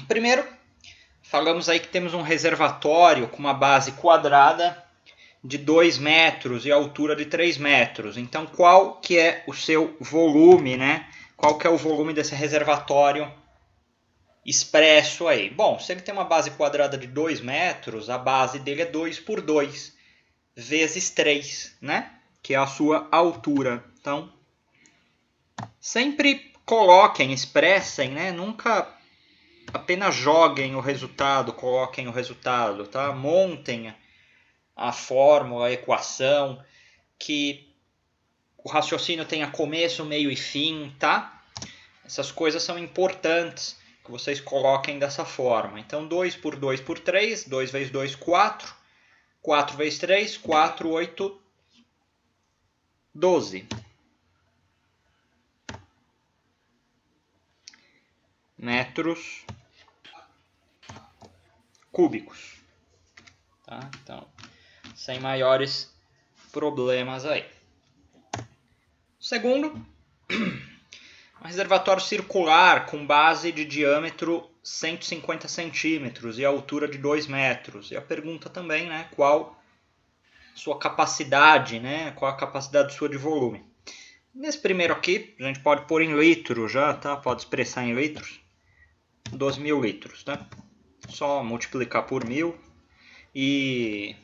Primeiro, falamos aí que temos um reservatório com uma base quadrada de 2 metros e altura de 3 metros. Então, qual que é o seu volume, né? Qual que é o volume desse reservatório expresso aí? Bom, se ele tem uma base quadrada de 2 metros, a base dele é 2 por 2 vezes 3, né? Que é a sua altura. Então, sempre coloquem, expressem, né? Nunca apenas joguem o resultado, coloquem o resultado, tá? Montem a fórmula, a equação, que o raciocínio tenha começo, meio e fim, tá? Essas coisas são importantes que vocês coloquem dessa forma. Então, 2 por 2 por 3, 2 vezes 2, 4. 4 vezes 3, 4, 8, 12. Metros cúbicos. Tá? Então, sem maiores problemas aí. Segundo, um reservatório circular com base de diâmetro 150 centímetros e altura de 2 metros. E a pergunta também, né, qual sua capacidade, né, qual a capacidade sua de volume. Nesse primeiro aqui, a gente pode pôr em litros já, tá? Pode expressar em litros. 12.000 litros, tá? Só multiplicar por 1.000 e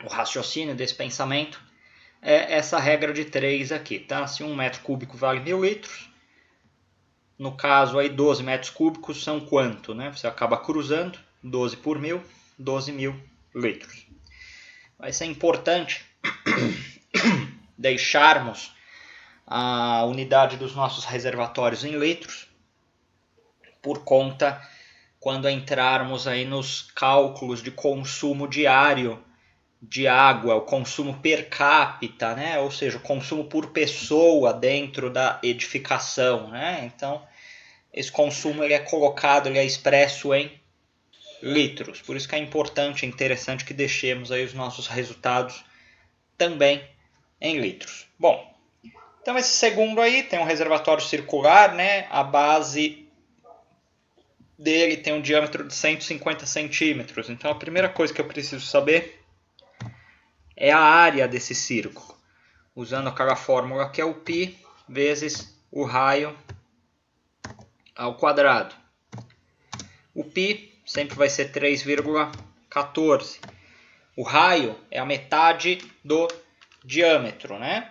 o raciocínio desse pensamento é essa regra de 3 aqui, tá? Se 1 metro cúbico vale 1.000 litros, no caso aí 12 metros cúbicos são quanto, né? Você acaba cruzando, 12 por 1.000, 12.000 litros. Vai ser importante deixarmos a unidade dos nossos reservatórios em litros, por conta quando entrarmos aí nos cálculos de consumo diário de água, o consumo per capita, né? Ou seja, o consumo por pessoa dentro da edificação, né? Então, esse consumo ele é colocado, ele é expresso em litros. Por isso que é importante, é interessante que deixemos aí os nossos resultados também em litros. Bom, então esse segundo aí tem um reservatório circular, né? A base dele tem um diâmetro de 150 centímetros. Então a primeira coisa que eu preciso saber é a área desse círculo, usando aquela fórmula que é o π vezes o raio ao quadrado. O π sempre vai ser 3,14. O raio é a metade do diâmetro, né?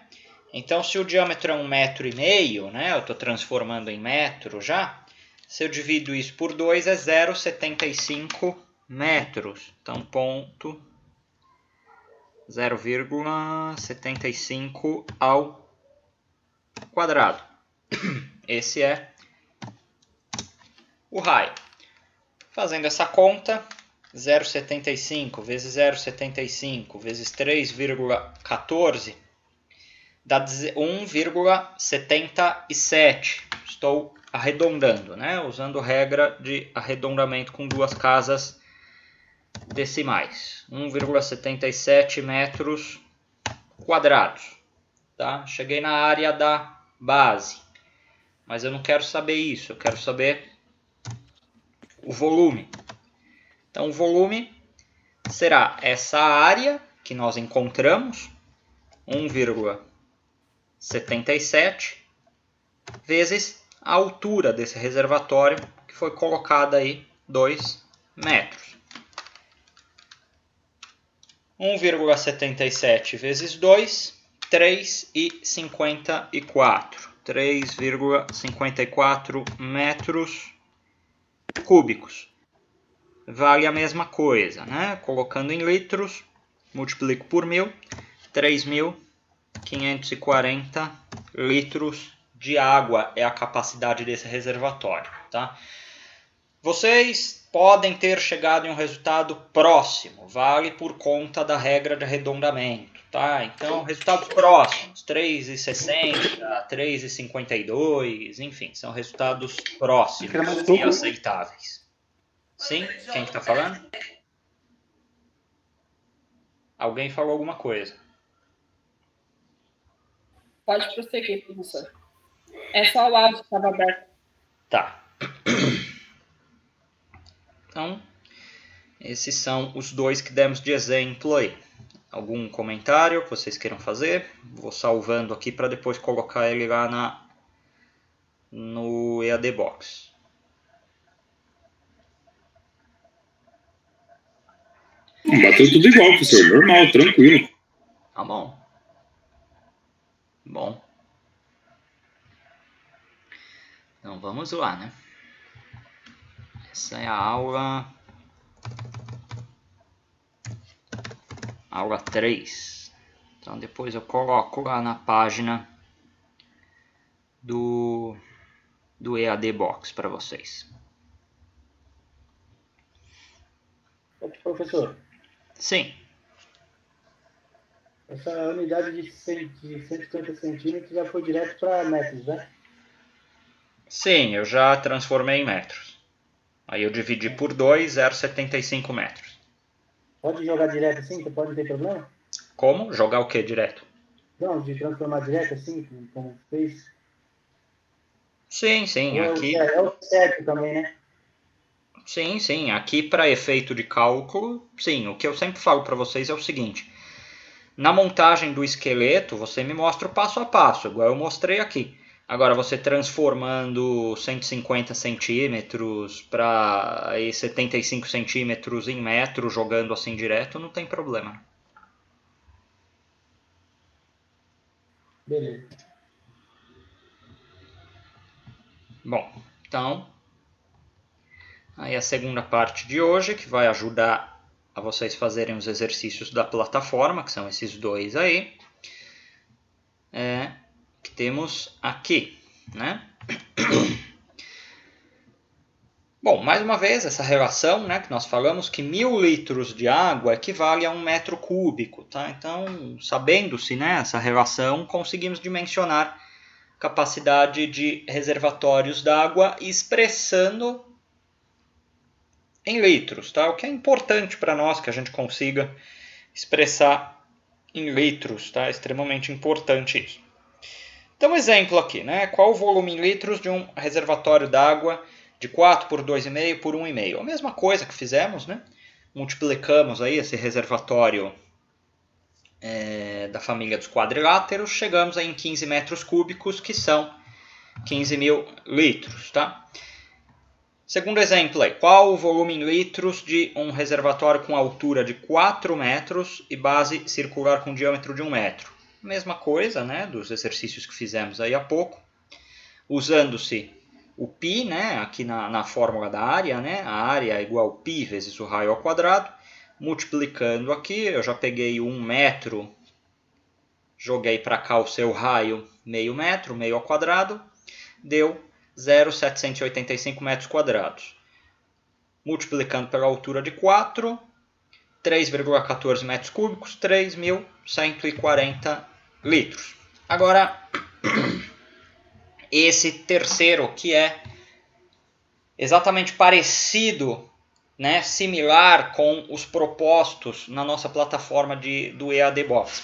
Então, se o diâmetro é 1,5 m, né? Eu estou transformando em metro já. Se eu divido isso por 2, é 0,75 metros. Então, ponto 0,75 ao quadrado. Esse é o raio. Fazendo essa conta, 0,75 vezes 0,75 vezes 3,14 dá 1,77. Estou arredondando, né? Usando regra de arredondamento com duas casas decimais. 1,77 metros quadrados. Tá? Cheguei na área da base, mas eu não quero saber isso, eu quero saber o volume. Então, o volume será essa área que nós encontramos, 1,77, vezes a altura desse reservatório, que foi colocada aí 2 metros. 1,77 vezes 2, 3,54. 3,54 metros cúbicos. Vale a mesma coisa, né? Colocando em litros, multiplico por 1.000, 3.540 litros de água é a capacidade desse reservatório, tá? Vocês podem ter chegado em um resultado próximo, vale por conta da regra de arredondamento, tá? Então, resultados próximos, 3,60, 3,52, enfim, são resultados próximos e aceitáveis. Sim? Quem que tá falando? Alguém falou alguma coisa. Pode prosseguir, professor. É só o áudio que estava aberto. Tá. Então, esses são os dois que demos de exemplo aí. Algum comentário que vocês queiram fazer? Vou salvando aqui para depois colocar ele lá no EAD Box. Bateu tudo igual, professor. Normal, tranquilo. Tá bom. Bom. Então vamos lá, né? Essa é a aula 3. Então depois eu coloco lá na página do EAD Box para vocês. Professor? Sim. Essa unidade de 150 centímetros já foi direto para metros, né? Sim, eu já transformei em metros. Aí eu dividi por 2, 0,75 metros. Pode jogar direto assim? Você pode, não ter problema? Como? Jogar o que direto? Não, de transformar direto assim, como fez? Sim, sim. Aqui... É o certo também, né? Sim, sim. Aqui para efeito de cálculo, sim. O que eu sempre falo para vocês é o seguinte. Na montagem do esqueleto, você me mostra o passo a passo, igual eu mostrei aqui. Agora, você transformando 150 centímetros para 75 centímetros em metro, jogando assim direto, não tem problema. Beleza. Bom, então, aí a segunda parte de hoje, que vai ajudar a vocês fazerem os exercícios da plataforma, que são esses dois aí, que temos aqui, né? Bom, mais uma vez, essa relação, né, que nós falamos que 1.000 litros de água equivale a 1 metro cúbico. Tá? Então, sabendo-se, né, essa relação, conseguimos dimensionar a capacidade de reservatórios d'água expressando em litros. Tá? O que é importante para nós que a gente consiga expressar em litros. Tá? É extremamente importante isso. Então, exemplo aqui, né? Qual o volume em litros de um reservatório d'água de 4 por 2,5 por 1,5? A mesma coisa que fizemos, né? Multiplicamos aí esse reservatório da família dos quadriláteros, chegamos aí em 15 metros cúbicos, que são 15.000 litros, tá? Segundo exemplo aí, qual o volume em litros de um reservatório com altura de 4 metros e base circular com diâmetro de 1 metro? Mesma coisa, né, dos exercícios que fizemos aí há pouco, usando-se o π, né, aqui na fórmula da área, né, a área é igual a π vezes o raio ao quadrado, multiplicando aqui, eu já peguei 1 metro, joguei para cá o seu raio, meio metro, meio ao quadrado, deu 0,785 metros quadrados. Multiplicando pela altura de 4, 3,14 metros cúbicos, 3.140 litros. Agora, esse terceiro que é exatamente parecido, né, similar com os propostos na nossa plataforma do EAD Box.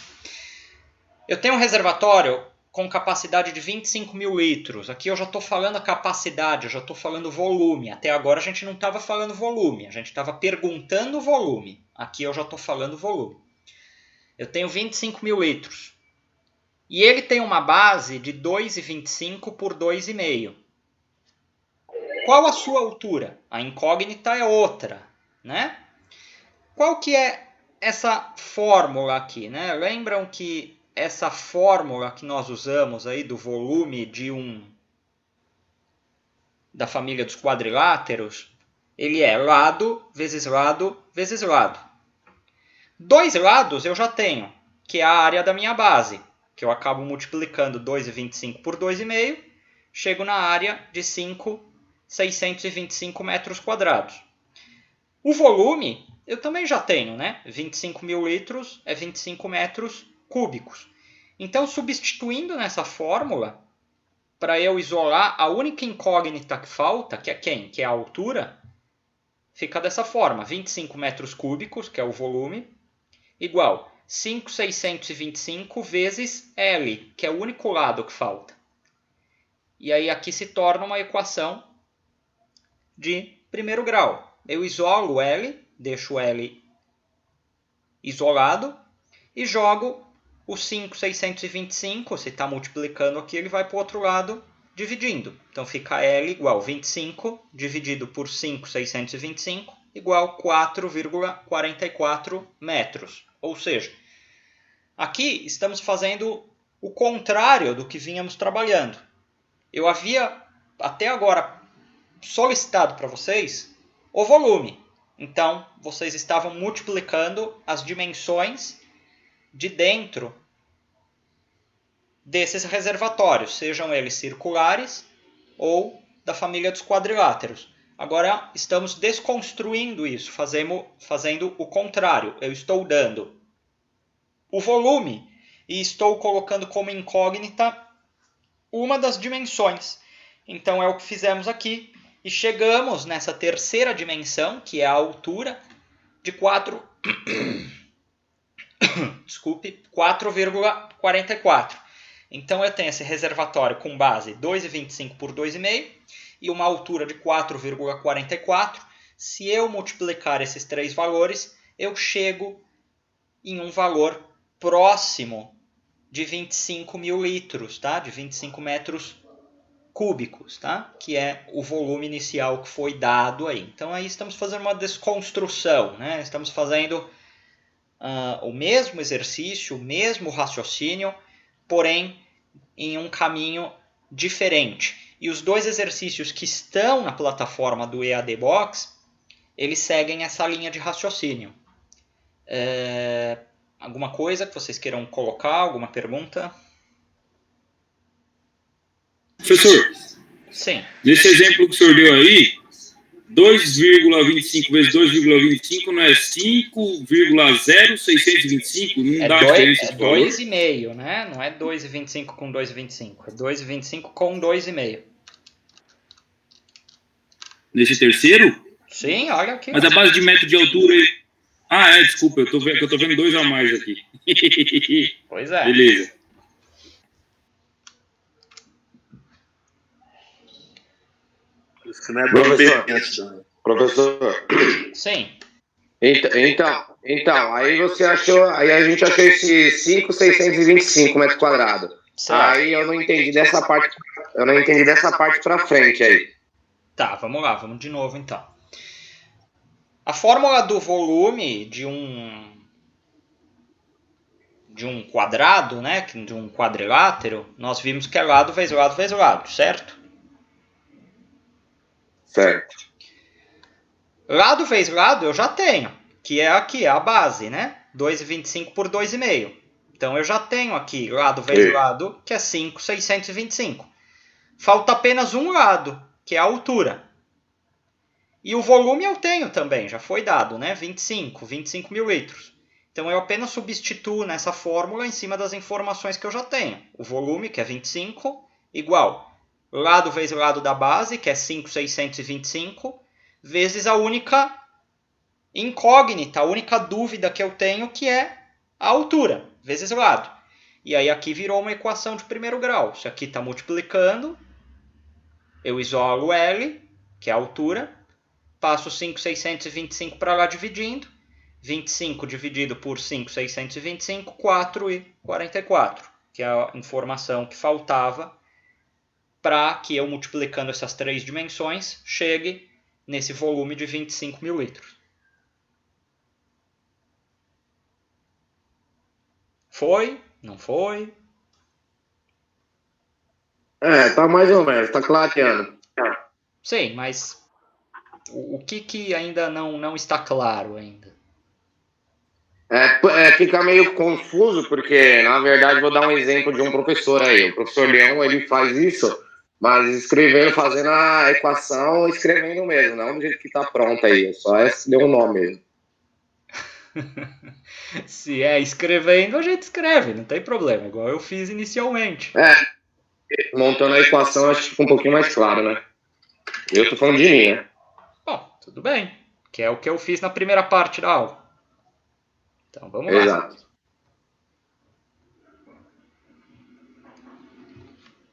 Eu tenho um reservatório com capacidade de 25.000 litros. Aqui eu já estou falando a capacidade, eu já estou falando volume. Até agora a gente não estava falando volume, a gente estava perguntando volume. Aqui eu já estou falando volume. Eu tenho 25.000 litros. E ele tem uma base de 2,25 por 2,5. Qual a sua altura? A incógnita é outra, né? Qual que é essa fórmula aqui, né? Lembram que essa fórmula que nós usamos aí do volume da família dos quadriláteros, ele é lado vezes lado vezes lado. Dois lados eu já tenho, que é a área da minha base, que eu acabo multiplicando 2,25 por 2,5, chego na área de 5.625 metros quadrados. O volume eu também já tenho, né? 25.000 litros é 25 metros cúbicos. Então, substituindo nessa fórmula, para eu isolar a única incógnita que falta, que é quem? Que é a altura, fica dessa forma, 25 metros cúbicos, que é o volume, igual 5.625 vezes L, que é o único lado que falta. E aí aqui se torna uma equação de primeiro grau. Eu isolo o L, deixo o L isolado e jogo o 5,625, se está multiplicando aqui, ele vai para o outro lado dividindo. Então fica L igual 25 dividido por 5,625 igual 4,44 metros. Ou seja, aqui estamos fazendo o contrário do que vínhamos trabalhando. Eu havia até agora solicitado para vocês o volume. Então, vocês estavam multiplicando as dimensões de dentro desses reservatórios, sejam eles circulares ou da família dos quadriláteros. Agora estamos desconstruindo isso, fazendo o contrário. Eu estou dando o volume e estou colocando como incógnita uma das dimensões. Então é o que fizemos aqui e chegamos nessa terceira dimensão, que é a altura, de 4,44. Então eu tenho esse reservatório com base 2,25 por 2,5 e uma altura de 4,44. Se eu multiplicar esses três valores, eu chego em um valor próximo de 25 mil litros, tá? De 25 metros cúbicos, tá? Que é o volume inicial que foi dado aí. Então aí estamos fazendo uma desconstrução, né? Estamos fazendo o mesmo exercício, o mesmo raciocínio, porém em um caminho diferente. E os dois exercícios que estão na plataforma do EAD Box, eles seguem essa linha de raciocínio. Alguma coisa que vocês queiram colocar? Alguma pergunta? Professor, Sim. nesse exemplo que o senhor deu aí, 2,25 vezes 2,25 não é 5,0625? Não dá diferença esse valor? 2,5, né? Não é 2,25 com 2,25. É 2,25 com 2,5. Nesse terceiro? Sim, olha aqui. Mas a base de metro de altura... desculpa, eu tô vendo 2 a mais aqui. Pois é. Beleza. Isso não é Professor. Sim. Então, aí você achou, aí a gente achou esse 5.625 metros quadrados. Aí eu não entendi dessa parte para frente aí. Tá, vamos lá, vamos de novo então. A fórmula do volume de um quadrado, né, de um quadrilátero, nós vimos que é lado vezes lado vezes lado, certo? Certo. Lado vezes lado eu já tenho, que é aqui, a base, né? 2,25 por 2,5. Então eu já tenho aqui lado vezes lado, que é 5,625. Falta apenas um lado, que é a altura. E o volume eu tenho também, já foi dado, né? 25 mil litros. Então eu apenas substituo nessa fórmula em cima das informações que eu já tenho. O volume, que é 25, igual lado vezes lado da base, que é 5,625, vezes a única incógnita, a única dúvida que eu tenho, que é a altura, vezes lado. E aí aqui virou uma equação de primeiro grau. Isso aqui está multiplicando, eu isolo L, que é a altura, passo 5,625 para lá dividindo, 25 dividido por 5,625, 4,44, que é a informação que faltava para que eu, multiplicando essas três dimensões, chegue nesse volume de 25 mil litros. Foi? Não foi? Tá mais ou menos, tá clareando. Sim, mas o que ainda não está claro ainda? Fica meio confuso, porque, na verdade, vou dar um exemplo de um professor aí. O professor Leão, ele faz isso, mas escrevendo, fazendo a equação, escrevendo mesmo, não do jeito que tá pronta aí. Só deu um nome mesmo. Se é escrevendo, a gente escreve, não tem problema, igual eu fiz inicialmente. Montando a equação, acho que fica um pouquinho mais claro, né? Eu tô falando de mim, né? Bom, tudo bem, que é o que eu fiz na primeira parte da aula. Então vamos lá. Exato.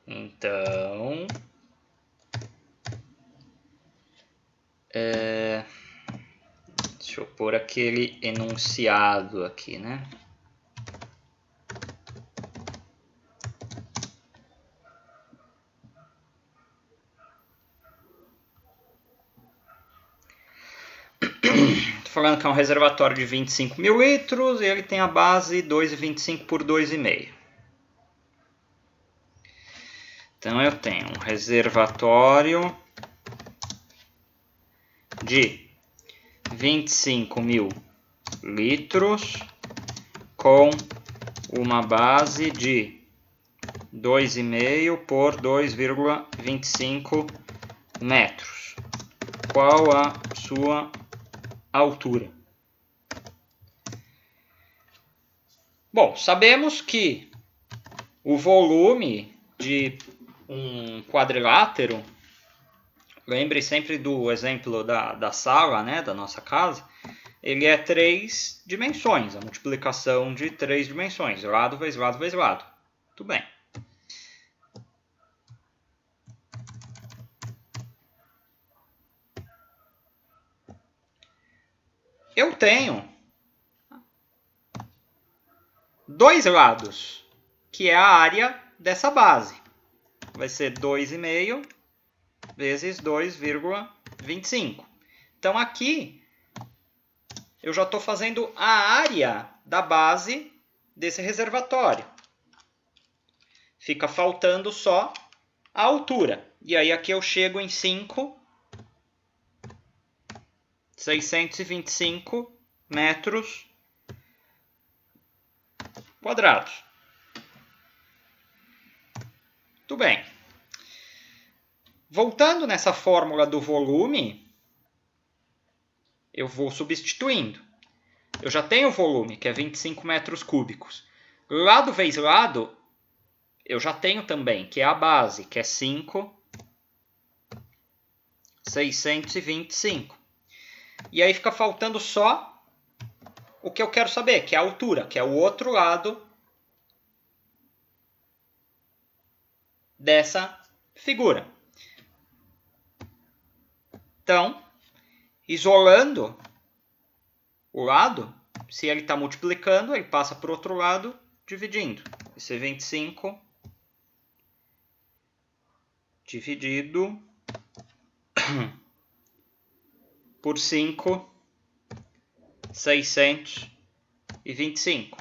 Então, Deixa eu pôr aquele enunciado aqui, né? Estou falando que é um reservatório de 25 mil litros e ele tem a base 2,25 por 2,5. Então eu tenho um reservatório de 25 mil litros com uma base de 2,5 por 2,25 metros. Qual a sua altura? Bom, sabemos que o volume de um quadrilátero, lembre sempre do exemplo da sala, né, da nossa casa, ele é 3 dimensões, a multiplicação de 3 dimensões, lado vezes lado vezes lado. Tudo bem. Eu tenho 2 lados, que é a área dessa base. Vai ser 2,5 vezes 2,25. Então aqui eu já estou fazendo a área da base desse reservatório. Fica faltando só a altura. E aí aqui eu chego em 625 metros quadrados. Tudo bem. Voltando nessa fórmula do volume, eu vou substituindo. Eu já tenho o volume, que é 25 metros cúbicos. Lado vezes lado, eu já tenho também, que é a base, que é 625. E aí fica faltando só o que eu quero saber, que é a altura, que é o outro lado dessa figura. Então, isolando o lado, se ele está multiplicando, ele passa para o outro lado, dividindo. Vai ser 25 dividido por 5, 625.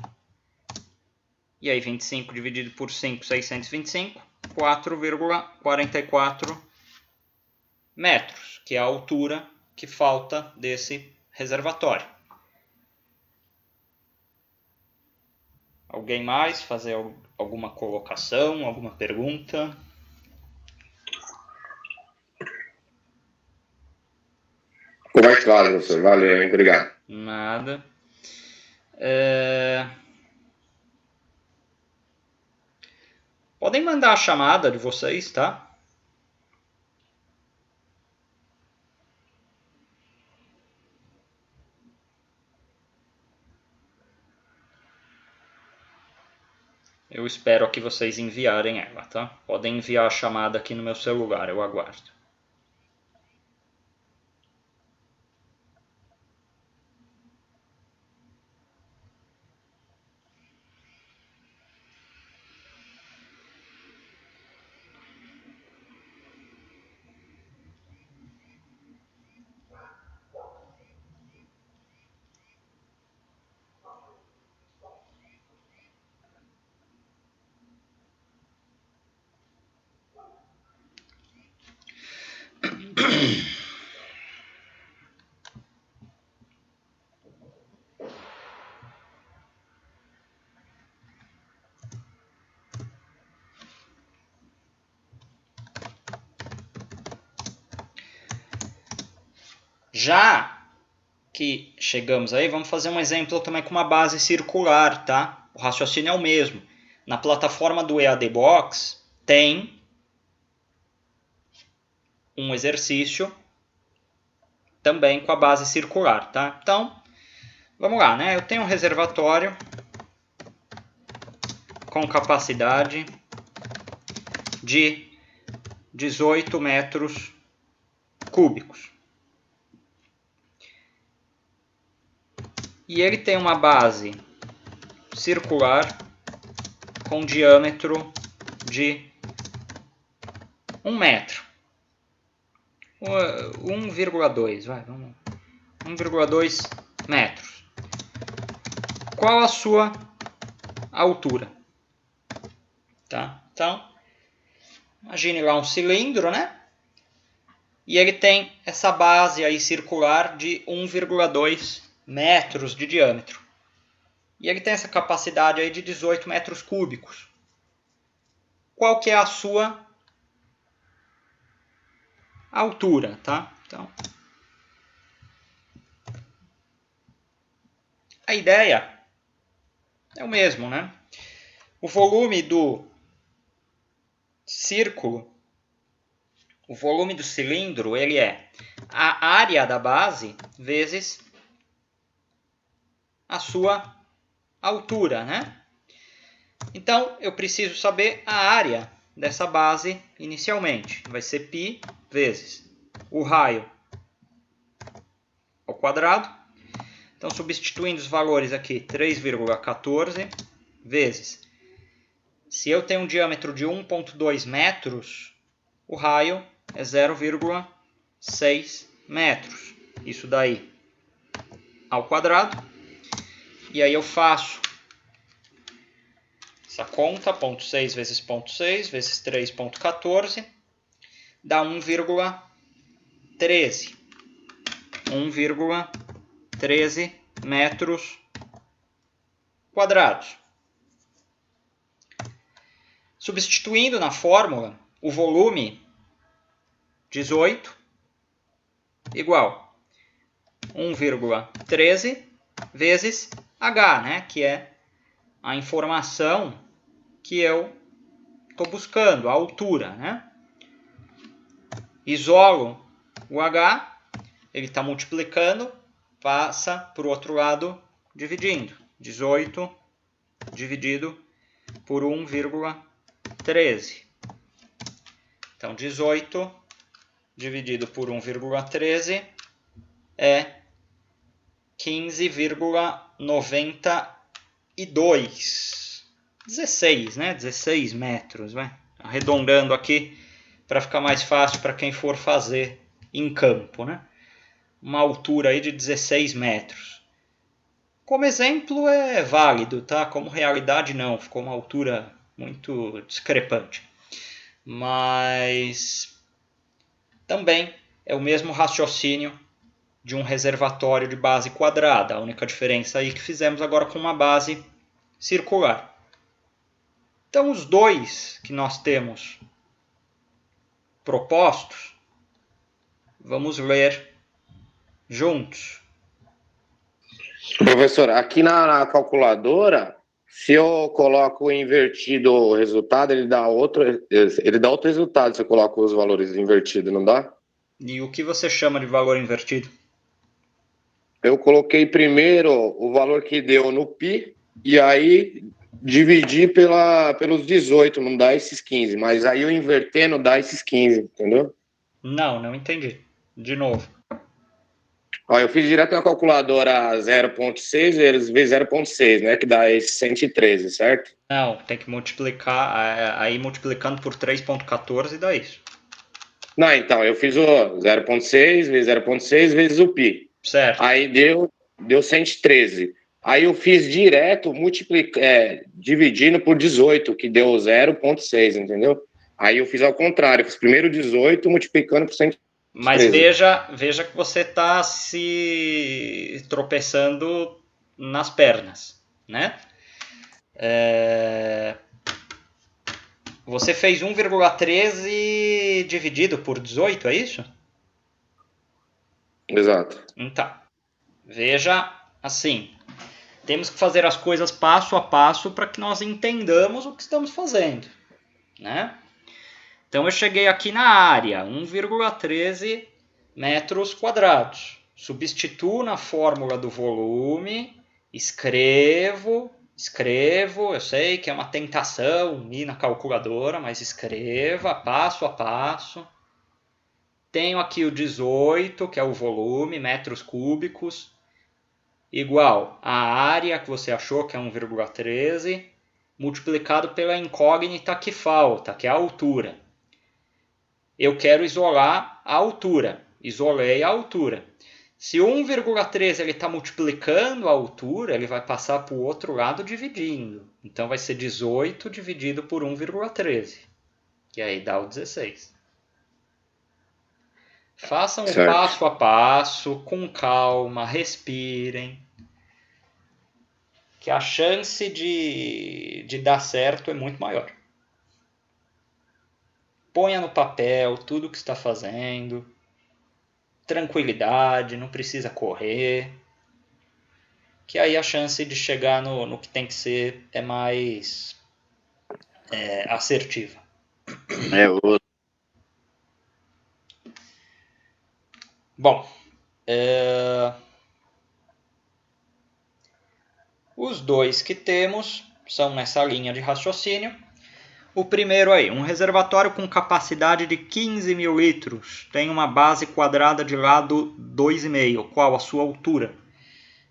E aí 25 dividido por 5, 625, 4,44 metros, que é a altura que falta desse reservatório. Alguém mais fazer alguma colocação, alguma pergunta? Ficou mais claro, professor. Valeu, obrigado. Nada. Podem mandar a chamada de vocês, tá? Eu espero que vocês enviarem ela, tá? Podem enviar a chamada aqui no meu celular, eu aguardo. Já que chegamos aí, vamos fazer um exemplo também com uma base circular, tá? O raciocínio é o mesmo. Na plataforma do EAD Box tem um exercício também com a base circular, tá? Então, vamos lá, né? Eu tenho um reservatório com capacidade de 18 metros cúbicos. e ele tem uma base circular com diâmetro de 1 metro. 1,2, vai, vamos. 1,2 metros. Qual a sua altura? Tá? Então, imagine lá um cilindro, né? E ele tem essa base aí circular de 1,2 metros de diâmetro. E ele tem essa capacidade aí de 18 metros cúbicos. Qual que é a sua altura, tá? Então, a ideia é o mesmo, né? O volume do círculo, o volume do cilindro, ele é a área da base vezes a sua altura, né? Então, eu preciso saber a área dessa base inicialmente. Vai ser π vezes o raio ao quadrado. Então, substituindo os valores aqui, 3,14 vezes. Se eu tenho um diâmetro de 1,2 metros, o raio é 0,6 metros. Isso daí ao quadrado. E aí eu faço essa conta, 0,6 vezes 0,6 vezes 3,14, dá 1,13. 1,13 metros quadrados. Substituindo na fórmula, o volume 18 igual 1,13 vezes H, né? Que é a informação que eu estou buscando, a altura, né? Isolo o H, ele está multiplicando, passa para o outro lado dividindo. 18 dividido por 1,13. Então, 18 dividido por 1,13 é 15,92. 16, né? 16 metros, vai. Arredondando aqui para ficar mais fácil para quem for fazer em campo, né? Uma altura aí de 16 metros. Como exemplo é válido, tá? Como realidade não, ficou uma altura muito discrepante. Mas também é o mesmo raciocínio de um reservatório de base quadrada. A única diferença aí que fizemos agora com uma base circular. Então, os dois que nós temos propostos, vamos ler juntos. Professor, aqui na calculadora, se eu coloco invertido o resultado, ele dá outro resultado se eu coloco os valores invertidos, não dá? E o que você chama de valor invertido? Eu coloquei primeiro o valor que deu no π, e aí dividi pelos 18, não dá esses 15. Mas aí eu invertendo dá esses 15, entendeu? Não entendi. De novo. Ó, eu fiz direto na calculadora 0,6 vezes 0,6, né? Que dá esse 113, certo? Não, tem que multiplicar, aí multiplicando por 3,14 dá isso. Não, então, eu fiz o 0,6 vezes 0,6 vezes o π. Certo. Aí deu 113. Aí eu fiz direto, dividindo por 18, que deu 0,6, entendeu? Aí eu fiz ao contrário, eu fiz primeiro 18 multiplicando por 113. Mas veja que você está se tropeçando nas pernas, né? Você fez 1,13 dividido por 18, é isso? Exato. Então, veja assim, temos que fazer as coisas passo a passo para que nós entendamos o que estamos fazendo, né? Então eu cheguei aqui na área, 1,13 metros quadrados. Substituo na fórmula do volume, escrevo, eu sei que é uma tentação ir na calculadora, mas escreva passo a passo. Tenho aqui o 18, que é o volume, metros cúbicos. igual a área que você achou que é 1,13 multiplicado pela incógnita que falta, que é a altura. Eu quero isolar a altura. Isolei a altura. Se o 1,13 ele está multiplicando a altura, ele vai passar para o outro lado dividindo. Então vai ser 18 dividido por 1,13, que aí dá o 16. Façam o passo a passo, com calma, respirem. Que a chance de dar certo é muito maior. Ponha no papel tudo o que está fazendo. Tranquilidade, não precisa correr. Que aí a chance de chegar no que tem que ser é mais assertiva. Bom, os dois que temos são nessa linha de raciocínio. O primeiro aí, um reservatório com capacidade de 15 mil litros, tem uma base quadrada de lado 2,5, qual a sua altura?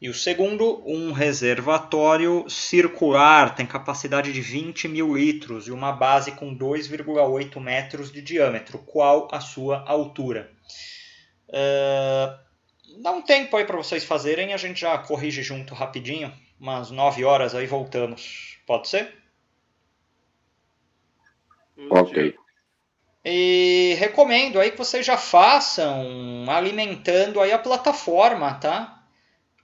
E o segundo, um reservatório circular, tem capacidade de 20 mil litros e uma base com 2,8 metros de diâmetro, qual a sua altura? Dá um tempo aí para vocês fazerem, a gente já corrige junto rapidinho, umas 9 horas aí voltamos, pode ser? Ok. E recomendo aí que vocês já façam alimentando aí a plataforma, tá?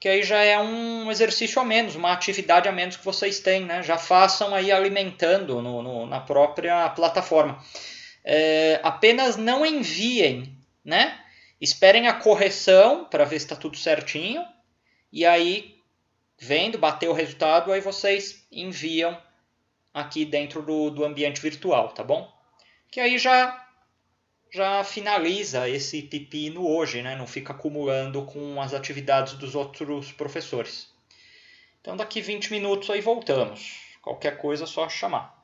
Que aí já é um exercício a menos, uma atividade a menos que vocês têm, né? Já façam aí alimentando na própria plataforma. Apenas não enviem, né? Esperem a correção para ver se está tudo certinho. E aí, vendo, bater o resultado, aí vocês enviam aqui dentro do ambiente virtual, tá bom? Que aí já finaliza esse pepino hoje, né? Não fica acumulando com as atividades dos outros professores. Então daqui 20 minutos aí voltamos. Qualquer coisa é só chamar.